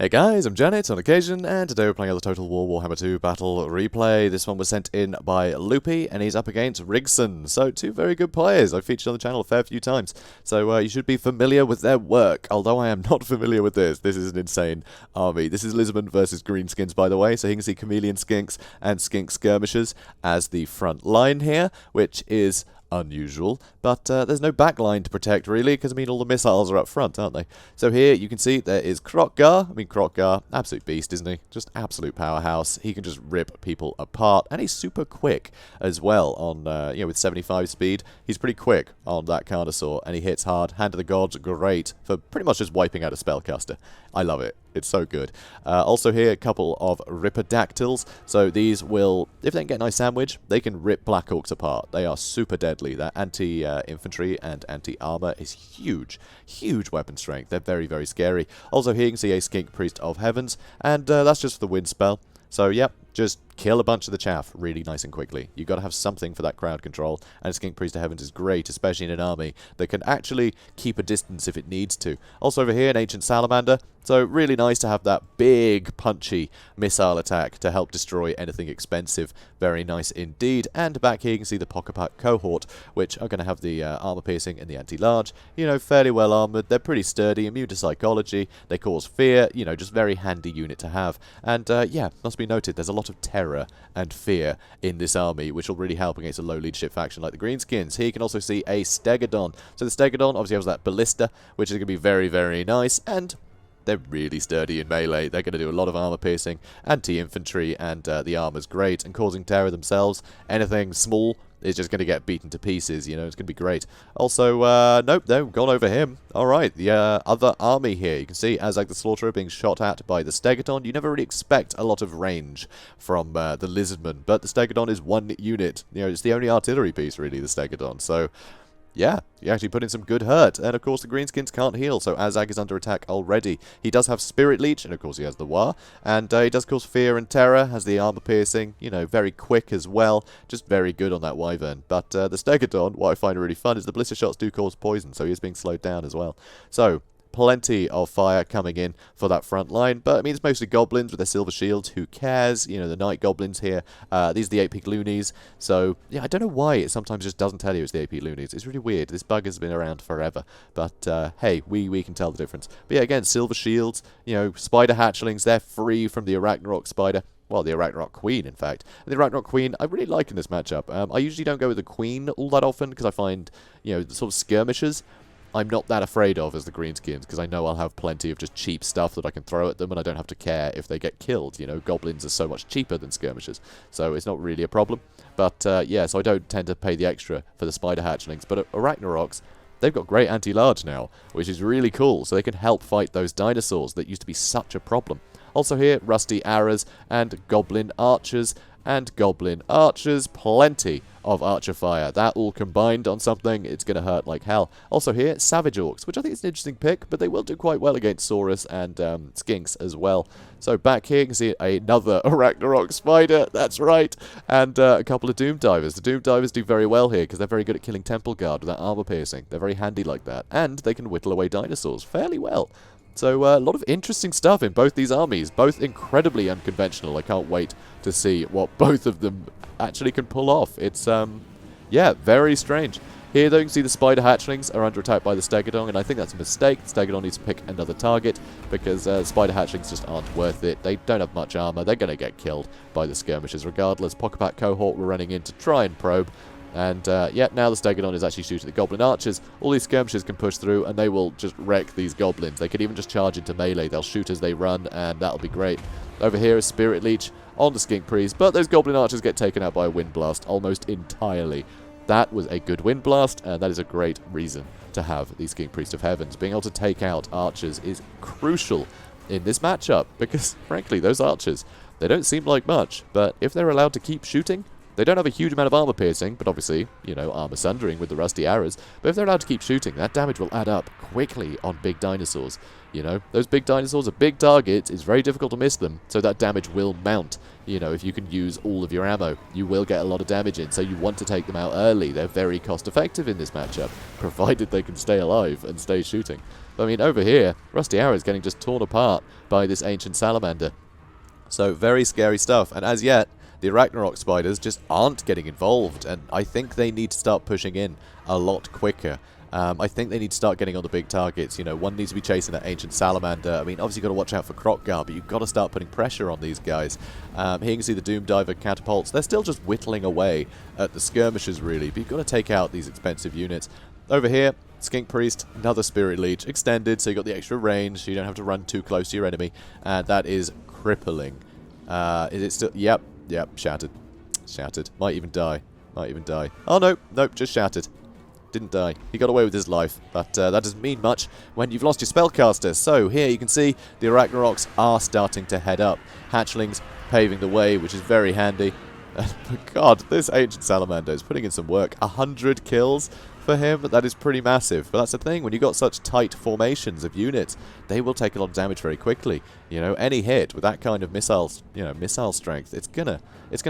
Hey guys, I'm JanetOnOccasion, and today we're playing the Total War Warhammer II Battle Replay. This one was sent in by Loupi, and he's up against Greenskins. So, two very good players. I've featured on the channel a fair few times. So, you should be familiar with their work, although I am not familiar with this. This is an insane army. This is Lizardmen versus Greenskins, by the way. So, you can see Chameleon Skinks and Skink Skirmishers as the front line here, which is unusual, but there's no backline to protect really, because I mean all the missiles are up front, aren't they? So here you can see there is Krotkgar. I mean Krotkgar, absolute beast, isn't he? Just absolute powerhouse. He can just rip people apart, and he's super quick as well. On with 75 speed, he's pretty quick on that Carnosaur, and he hits hard. Hand of the Gods, great for pretty much just wiping out a spellcaster. I love it. It's so good. Also here, a couple of Ripperdactyls. So these will, if they can get a nice sandwich, they can rip Black Orcs apart. They are super deadly. Their anti-infantry and anti-armor is huge. Huge weapon strength. They're very, very scary. Also here you can see a Skink Priest of Heavens, and that's just for the wind spell. So, yep, just kill a bunch of the chaff really nice and quickly. You've got to have something for that crowd control, and Skink Priest of Heavens is great, especially in an army that can actually keep a distance if it needs to. Also over here, an Ancient Salamander. So, really nice to have that big, punchy missile attack to help destroy anything expensive. Very nice indeed. And back here you can see the Pocket Cohort, which are going to have the armor piercing and the anti-large. You know, fairly well armored. They're pretty sturdy, immune to psychology. They cause fear. You know, just very handy unit to have. And, yeah, must be noted, there's a lot of terror and fear in this army, which will really help against a low leadership faction like the Greenskins. Here you can also see a Stegodon. So the Stegodon obviously has that ballista, which is going to be very, very nice, and they're really sturdy in melee. They're going to do a lot of armor piercing, anti-infantry, and the armor's great, and causing terror themselves. Anything small is just going to get beaten to pieces, you know, it's going to be great. Also, nope, no, gone over him. Alright, the other army here, you can see Azag the Slaughterer being shot at by the Stegodon. You never really expect a lot of range from the Lizardmen, but the Stegodon is one unit. You know, it's the only artillery piece, really, the Stegodon, so yeah, you actually put in some good hurt. And of course the Greenskins can't heal, so Azag is under attack already. He does have Spirit Leech, and of course he has the War. And he does cause fear and terror, has the armor piercing, you know, very quick as well. Just very good on that Wyvern. But the Stegodon, what I find really fun is the Blister Shots do cause poison, so he is being slowed down as well. So, plenty of fire coming in for that front line, but I mean it's mostly goblins with their silver shields. Who cares? You know, the night goblins here. These are the 8-peak loonies. So yeah, I don't know why it sometimes just doesn't tell you it's the 8-peak loonies. It's really weird. This bug has been around forever, but hey, we can tell the difference. But yeah, again, silver shields. You know, spider hatchlings. They're free from the Arachnarok spider. Well, the Arachnarok Queen, in fact. And the Arachnarok Queen, I really like in this matchup. I usually don't go with the Queen all that often because I find, you know, the sort of skirmishers I'm not that afraid of as the Greenskins, because I know I'll have plenty of just cheap stuff that I can throw at them, and I don't have to care if they get killed. You know, goblins are so much cheaper than skirmishers, so it's not really a problem. But, yeah, so I don't tend to pay the extra for the spider hatchlings. But Arachnaroks, they've got great anti-large now, which is really cool, so they can help fight those dinosaurs that used to be such a problem. Also here, Rusty Arrows and Goblin Archers. And Goblin Archers, plenty of Archer Fire. That all combined on something, it's going to hurt like hell. Also here, Savage Orcs, which I think is an interesting pick, but they will do quite well against Saurus and Skinks as well. So back here, you can see another Arachnarok Spider, that's right, and a couple of Doom Divers. The Doom Divers do very well here, because they're very good at killing Temple Guard with that armor piercing. They're very handy like that, and they can whittle away dinosaurs fairly well. So a lot of interesting stuff in both these armies, both incredibly unconventional. I can't wait to see what both of them actually can pull off. It's, yeah, very strange. Here, though, you can see the Spider Hatchlings are under attack by the Stegodon, and I think that's a mistake. The Stegodon needs to pick another target, because Spider Hatchlings just aren't worth it. They don't have much armor. They're going to get killed by the skirmishers regardless. Pocket Cohort were running in to try and probe. And, yeah, now the Stegodon is actually shooting the Goblin Archers. All these skirmishers can push through, and they will just wreck these goblins. They can even just charge into melee. They'll shoot as they run, and that'll be great. Over here is Spirit Leech on the Skink Priest, but those Goblin Archers get taken out by a Wind Blast almost entirely. That was a good Wind Blast, and that is a great reason to have the Skink Priest of Heavens. Being able to take out Archers is crucial in this matchup, because, frankly, those Archers, they don't seem like much, but if they're allowed to keep shooting, they don't have a huge amount of armor piercing, but obviously, you know, armor sundering with the rusty arrows. But if they're allowed to keep shooting, that damage will add up quickly on big dinosaurs. You know, those big dinosaurs are big targets. It's very difficult to miss them, so that damage will mount. You know, if you can use all of your ammo, you will get a lot of damage in, so you want to take them out early. They're very cost effective in this matchup, provided they can stay alive and stay shooting. I mean, over here, Rusty Arrow is getting just torn apart by this Ancient Salamander. So, very scary stuff. And as yet, the Ragnarok spiders just aren't getting involved. And I think they need to start pushing in a lot quicker. I think they need to start getting on the big targets. You know, one needs to be chasing that Ancient Salamander. I mean, obviously you've got to watch out for Krokgar, but you've got to start putting pressure on these guys. Here you can see the Doom Diver catapults. They're still just whittling away at the skirmishers, really, but you've got to take out these expensive units. Over here, Skink Priest, another Spirit Leech, extended, so you've got the extra range, so you don't have to run too close to your enemy, and that is crippling. Is it still... Yep, shattered. Shattered. Might even die. Oh, nope, just shattered. Didn't die. He got away with his life, but that doesn't mean much when you've lost your spellcaster. So here you can see the Arachnaroks are starting to head up. Hatchlings paving the way, which is very handy. God, this Ancient Salamander is putting in some work. 100 kills for him, that is pretty massive. But that's the thing, when you've got such tight formations of units, they will take a lot of damage very quickly. You know, any hit with that kind of missile strength, it's gonna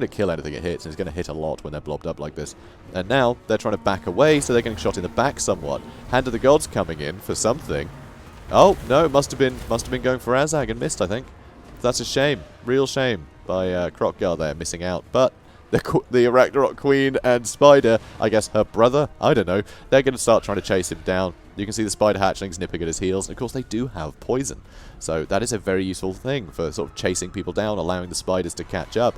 kill anything it hits, and it's gonna hit a lot when they're blobbed up like this. And now they're trying to back away, so they're getting shot in the back somewhat. Hand of the Gods coming in for something. Oh no, must have been going for Azag and missed, I think. That's a shame, real shame by Krokgar there missing out. But the Ragnarok Queen and Spider, I guess her brother, I don't know, they're going to start trying to chase him down. You can see the Spider hatchlings nipping at his heels, and of course they do have poison. So that is a very useful thing for sort of chasing people down, allowing the spiders to catch up.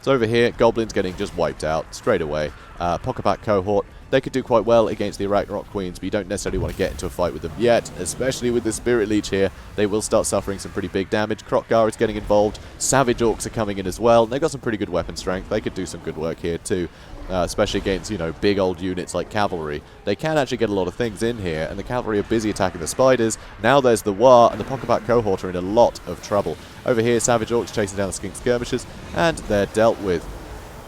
So over here, Goblins getting just wiped out straight away. Pocketpack Cohort, they could do quite well against the Ragnarok Queens, but you don't necessarily want to get into a fight with them yet, especially with the Spirit Leech here. They will start suffering some pretty big damage. Krokgar is getting involved. Savage Orcs are coming in as well. And they've got some pretty good weapon strength. They could do some good work here too, especially against, you know, big old units like Cavalry. They can actually get a lot of things in here, and the Cavalry are busy attacking the Spiders. Now there's the War, and the Pocketpack Cohort are in a lot of trouble. Over here, Savage Orcs chasing down the Skink Skirmishers, and they're dealt with.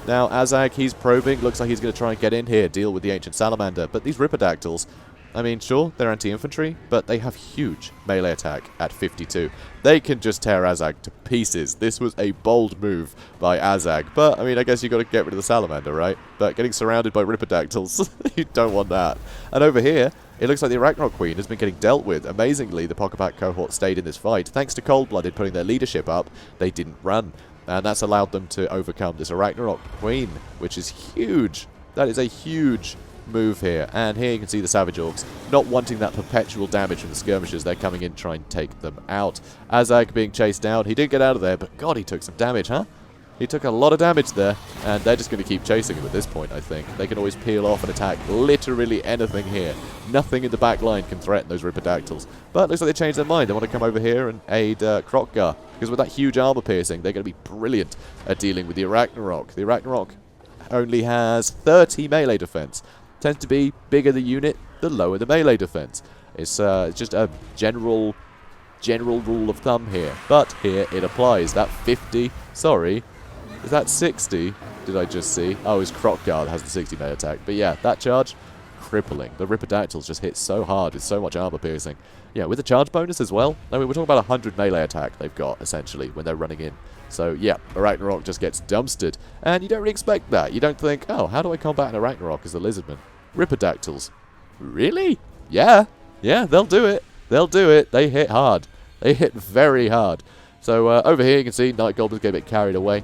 Now, Azag, he's probing. Looks like he's going to try and get in here, deal with the Ancient Salamander. But these Ripperdactyls, I mean, sure, they're anti-infantry, but they have huge melee attack at 52. They can just tear Azag to pieces. This was a bold move by Azag. But, I mean, I guess you've got to get rid of the Salamander, right? But getting surrounded by Ripperdactyls, you don't want that. And over here, it looks like the Ragnarok Queen has been getting dealt with. Amazingly, the Pocketpack Cohort stayed in this fight. Thanks to Cold-Blooded putting their leadership up, they didn't run. And that's allowed them to overcome this Ragnarok Queen, which is huge. That is a huge move here. And here you can see the Savage Orcs not wanting that perpetual damage from the skirmishers. They're coming in trying to take them out. Azag being chased down. He did get out of there, but God, he took some damage, huh? He took a lot of damage there, and they're just going to keep chasing him at this point, I think. They can always peel off and attack literally anything here. Nothing in the back line can threaten those Ripperdactyls. But it looks like they changed their mind. They want to come over here and aid Krokgar, because with that huge armor piercing, they're going to be brilliant at dealing with the Arachnarok. The Arachnarok only has 30 melee defense. Tends to be bigger the unit, the lower the melee defense. It's just a general rule of thumb here. But here it applies. That 50, sorry, is that 60? Did I just see? Oh, it's Krokgar that has the 60 melee attack. But yeah, that charge, crippling. The Ripperdactyls just hit so hard with so much armor piercing. Yeah, with the charge bonus as well. I mean, we're talking about 100 melee attack they've got, essentially, when they're running in. So, yeah, Arachnarok just gets dumpstered. And you don't really expect that. You don't think, oh, how do I combat an Arachnarok as a Lizardman? Ripperdactyls. Really? Yeah. Yeah, they'll do it. They'll do it. They hit hard. They hit very hard. So, over here you can see Night Goblins get a bit carried away.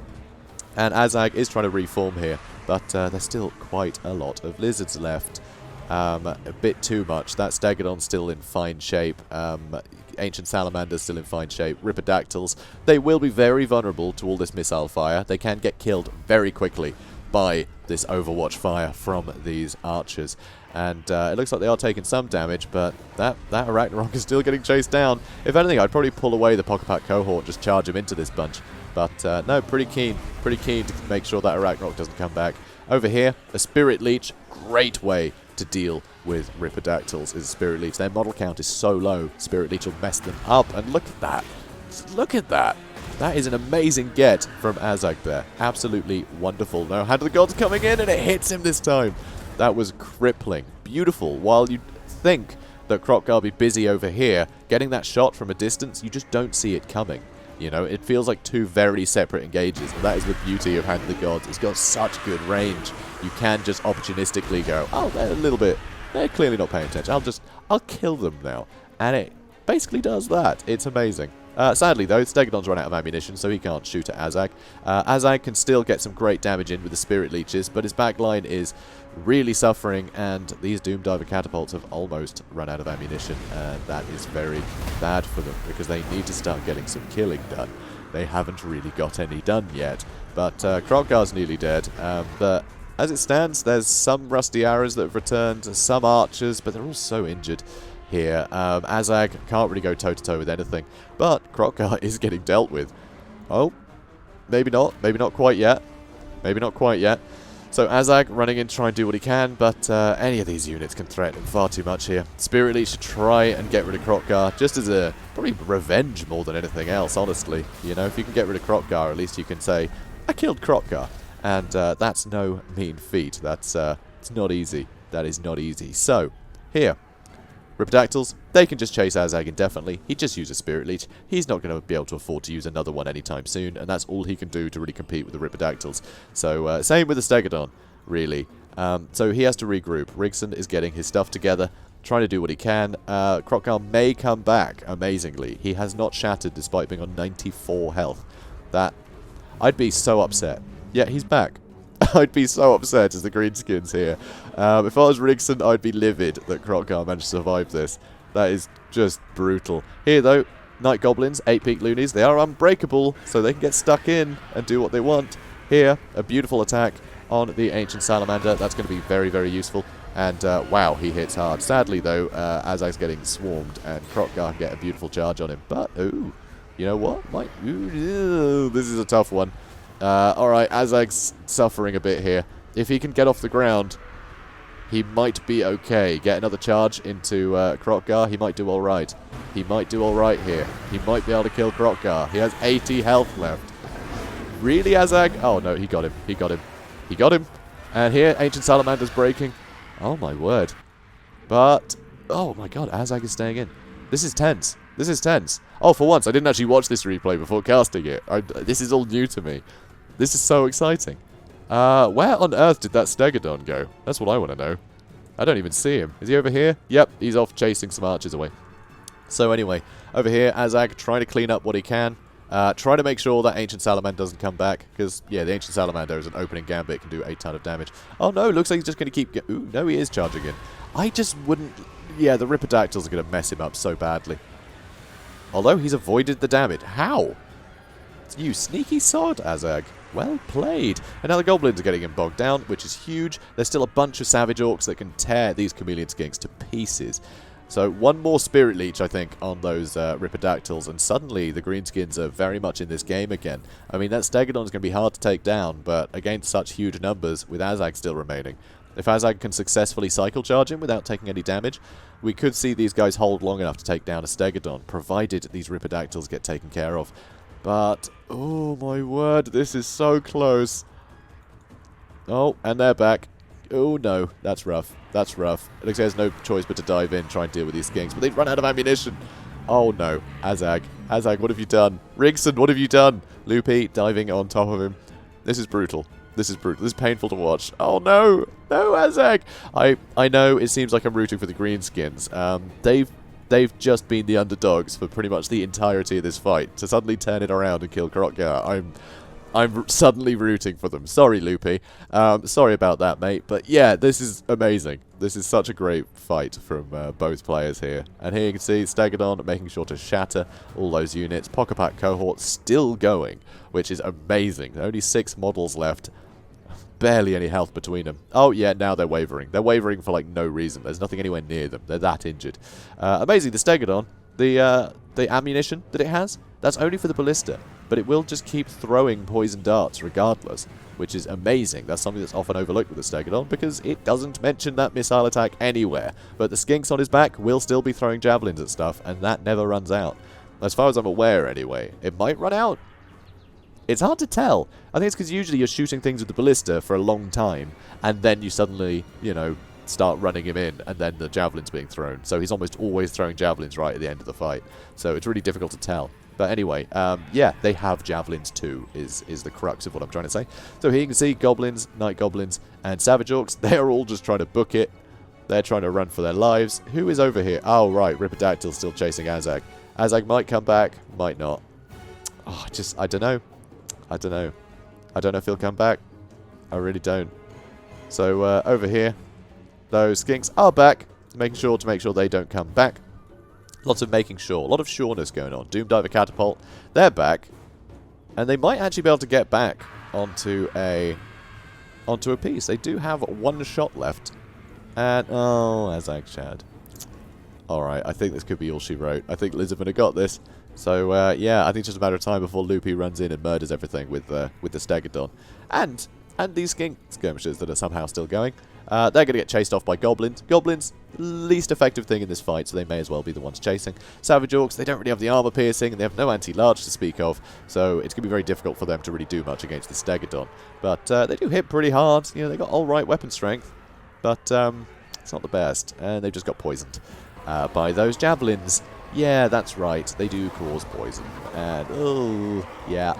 And Azag is trying to reform here, but there's still quite a lot of lizards left. A bit too much. That Stegodon's still in fine shape. Ancient Salamander's still in fine shape. Ripperdactyls, they will be very vulnerable to all this missile fire. They can get killed very quickly by this Overwatch fire from these archers. And it looks like they are taking some damage, but that Arachnarok is still getting chased down. If anything, I'd probably pull away the Pocketpack Cohort, just charge him into this bunch. But no, pretty keen to make sure that Arachnarok doesn't come back. Over here, a Spirit Leech, great way to deal with Ripperdactyls is a Spirit Leech. Their model count is so low, Spirit Leech will mess them up. And look at that. Just look at that. That is an amazing get from Azag there. Absolutely wonderful. Now, Hand of the Gods coming in, and it hits him this time. That was crippling. Beautiful. While you think that Krokgar will be busy over here, getting that shot from a distance, you just don't see it coming. You know, it feels like two very separate engages, and that is the beauty of Hand of the Gods. It's got such good range. You can just opportunistically go, oh, they're a little bit, they're clearly not paying attention. I'll kill them now. And it basically does that. It's amazing. Sadly, though, Stegodon's run out of ammunition, so he can't shoot at Azag. Azag can still get some great damage in with the Spirit Leeches, but his backline is really suffering, and these Doom Diver catapults have almost run out of ammunition, and that is very bad for them, because they need to start getting some killing done. They haven't really got any done yet, but Krokgar's nearly dead, but as it stands, there's some rusty arrows that have returned, some archers, but they're all so injured here. Azag can't really go toe-to-toe with anything, but Krokgar is getting dealt with. Oh, maybe not quite yet. Maybe not quite yet. So Azag running in to try and do what he can, but any of these units can threaten him far too much here. Spirit Leech should try and get rid of Krokgar, just as a probably revenge more than anything else, honestly. You know, if you can get rid of Krokgar, at least you can say, I killed Krokgar. And that's no mean feat. That's it's not easy. That is not easy. So, here. Ripidactyls, they can just chase Azag indefinitely. He just uses Spirit Leech. He's not going to be able to afford to use another one anytime soon, and that's all he can do to really compete with the Ripidactyls. So, same with the Stegodon, really. So he has to regroup. Rigson is getting his stuff together, trying to do what he can. Krokgar may come back, amazingly. He has not shattered despite being on 94 health. I'd be so upset. Yeah, he's back. I'd be so upset as the Greenskins here. If I was Rigson, I'd be livid that Krokgar managed to survive this. That is just brutal. Here, though, Night Goblins, 8-peak Loonies, they are unbreakable, so they can get stuck in and do what they want. Here, a beautiful attack on the Ancient Salamander. That's going to be very, very useful. And, wow, he hits hard. Sadly, though, Azag's getting swarmed, and Krokgar can get a beautiful charge on him. But, ooh, you know what? This is a tough one. Alright, Azag's suffering a bit here. If he can get off the ground, he might be okay. Get another charge into Krokgar, he might do alright. He might do alright here. He might be able to kill Krokgar. He has 80 health left. Really, Azag? Oh no, he got him. He got him. He got him. And here, Ancient Salamander's breaking. Oh my word. But, oh my god, Azag is staying in. This is tense. This is tense. Oh, for once, I didn't actually watch this replay before casting it. This is all new to me. This is so exciting. Where on earth did that Stegodon go? That's what I want to know. I don't even see him. Is he over here? Yep, he's off chasing some archers away. So anyway, over here, Azag trying to clean up what he can. Try to make sure that Ancient Salamander doesn't come back. Because, yeah, the Ancient Salamander is an opening gambit, can do a ton of damage. Oh no, looks like he's just going to keep... Ooh, no, he is charging in. I just wouldn't... Yeah, the Ripidactyls are going to mess him up so badly. Although he's avoided the damage. How? You sneaky sod, Azag. Well played. And now the Goblins are getting him bogged down, which is huge. There's still a bunch of Savage Orcs that can tear these Chameleon Skinks to pieces. So one more Spirit Leech, I think, on those Ripidactyls, and suddenly the Greenskins are very much in this game again. I mean, that Stegodon is going to be hard to take down, but against such huge numbers, with Azag still remaining, if Azag can successfully cycle charge him without taking any damage, we could see these guys hold long enough to take down a Stegodon, provided these Ripidactyls get taken care of. But, oh my word, this is so close. Oh, and they're back. Oh no, that's rough. That's rough. It looks like there's no choice but to dive in, try and deal with these skinks, but they've run out of ammunition. Oh no, Azag. Azag, what have you done? Rigson, what have you done? Loupi diving on top of him. This is brutal. This is brutal. This is painful to watch. Oh no! No, Azag! I know it seems like I'm rooting for the Greenskins. They've just been the underdogs for pretty much the entirety of this fight. To suddenly turn it around and kill Krokgar, I'm suddenly rooting for them. Sorry, Loupi. Sorry about that, mate. But yeah, this is amazing. This is such a great fight from both players here. And here you can see Stegodon making sure to shatter all those units. Pocket Pack cohort still going, which is amazing. Only 6 models left. Barely any health between them. Oh yeah, now they're wavering. They're wavering for like no reason. There's nothing anywhere near them. They're that injured. Amazing, the Stegodon, the ammunition that it has, that's only for the ballista, but it will just keep throwing poison darts regardless, which is amazing. That's something that's often overlooked with the Stegodon, because it doesn't mention that missile attack anywhere. But the skinks on his back will still be throwing javelins at stuff, and that never runs out. As far as I'm aware, anyway. It might run out. It's hard to tell. I think it's because usually you're shooting things with the ballista for a long time, and then you suddenly, you know, start running him in, and then the javelin's being thrown. So he's almost always throwing javelins right at the end of the fight. So it's really difficult to tell. But anyway, yeah, they have javelins too, is the crux of what I'm trying to say. So here you can see Goblins, Night Goblins, and Savage Orcs. They're all just trying to book it. They're trying to run for their lives. Who is over here? Oh, right. Ripidactyl's still chasing Azag. Azag might come back, might not. Oh, I don't know. I don't know. I don't know if he'll come back. I really don't. So, over here, those skinks are back. Make sure they don't come back. Lots of making sure. A lot of sureness going on. Doom Diver Catapult. They're back. And they might actually be able to get back onto a piece. They do have one shot left. And, oh, Azag Chad. Alright, I think this could be all she wrote. I think Lizardmen have got this. So, yeah, I think it's just a matter of time before Loupi runs in and murders everything with the Stegodon. And these skink skirmishes that are somehow still going. They're going to get chased off by goblins. Goblins, least effective thing in this fight, so they may as well be the ones chasing. Savage Orcs, they don't really have the armor piercing, and they have no anti-large to speak of, so it's going to be very difficult for them to really do much against the Stegodon. But they do hit pretty hard. You know, they got alright weapon strength, but it's not the best. And they've just got poisoned by those javelins. Yeah, that's right. They do cause poison. And oh, yeah.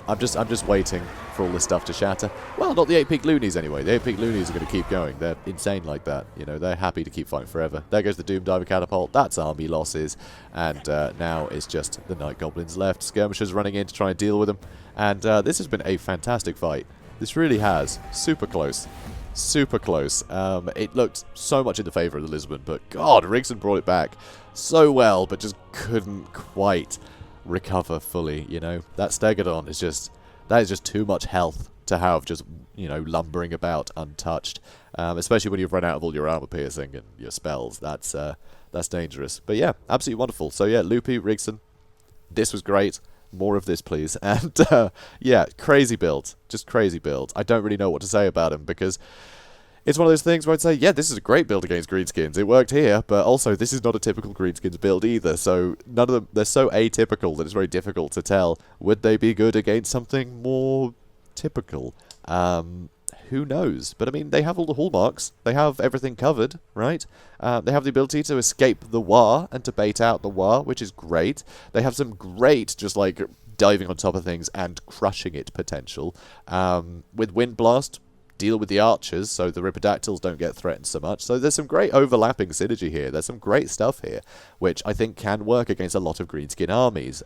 I'm just waiting for all this stuff to shatter. Well, not the 8-peak loonies anyway. The 8-peak loonies are going to keep going. They're insane like that. You know, they're happy to keep fighting forever. There goes the Doom Diver Catapult. That's army losses. And now it's just the Night Goblins left. Skirmishers running in to try and deal with them. And this has been a fantastic fight. This really has. Super close. Super close. It looked so much in the favour of the Lizardmen, but God, Rigson brought it back so well, but just couldn't quite recover fully, you know. That Stegodon is just, that is just too much health to have just, you know, lumbering about untouched. Especially when you've run out of all your armor piercing and your spells. That's dangerous. But yeah, absolutely wonderful. So yeah, Loupi, Rigson, this was great. More of this, please. And yeah, crazy build. Just crazy build. I don't really know what to say about him because it's one of those things where I'd say, yeah, this is a great build against Greenskins. It worked here, but also this is not a typical Greenskins build either. So none of them, they're so atypical that it's very difficult to tell. Would they be good against something more typical? Who knows? But I mean, they have all the hallmarks. They have everything covered, right? They have the ability to escape the War and to bait out the War, which is great. They have some great, just like, diving on top of things and crushing it potential. With Wind Blast, deal with the archers so the Ripidactyls don't get threatened so much. So there's some great overlapping synergy here. There's some great stuff here, which I think can work against a lot of Greenskin armies.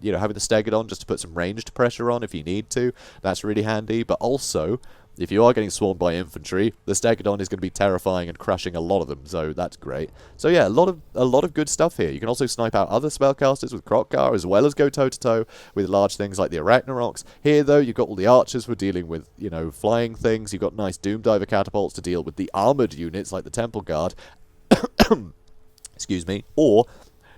You know, having the Stegodon just to put some ranged pressure on if you need to, that's really handy. But also, if you are getting swarmed by infantry, the Stegodon is going to be terrifying and crushing a lot of them, so that's great. So yeah, a lot of good stuff here. You can also snipe out other spellcasters with Krokgar, as well as go toe-to-toe with large things like the Arachnaroks. Here, though, you've got all the archers for dealing with, you know, flying things. You've got nice Doom Diver Catapults to deal with the armoured units like the Temple Guard. Excuse me. Or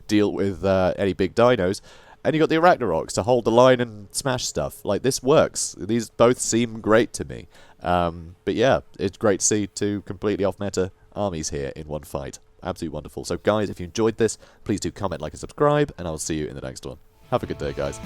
deal with any big dinos. And you got the Arachnaroks to hold the line and smash stuff. Like, this works. These both seem great to me. But yeah, it's great to see two completely off-meta armies here in one fight. Absolutely wonderful. So guys, if you enjoyed this, please do comment, like, and subscribe, and I'll see you in the next one. Have a good day, guys.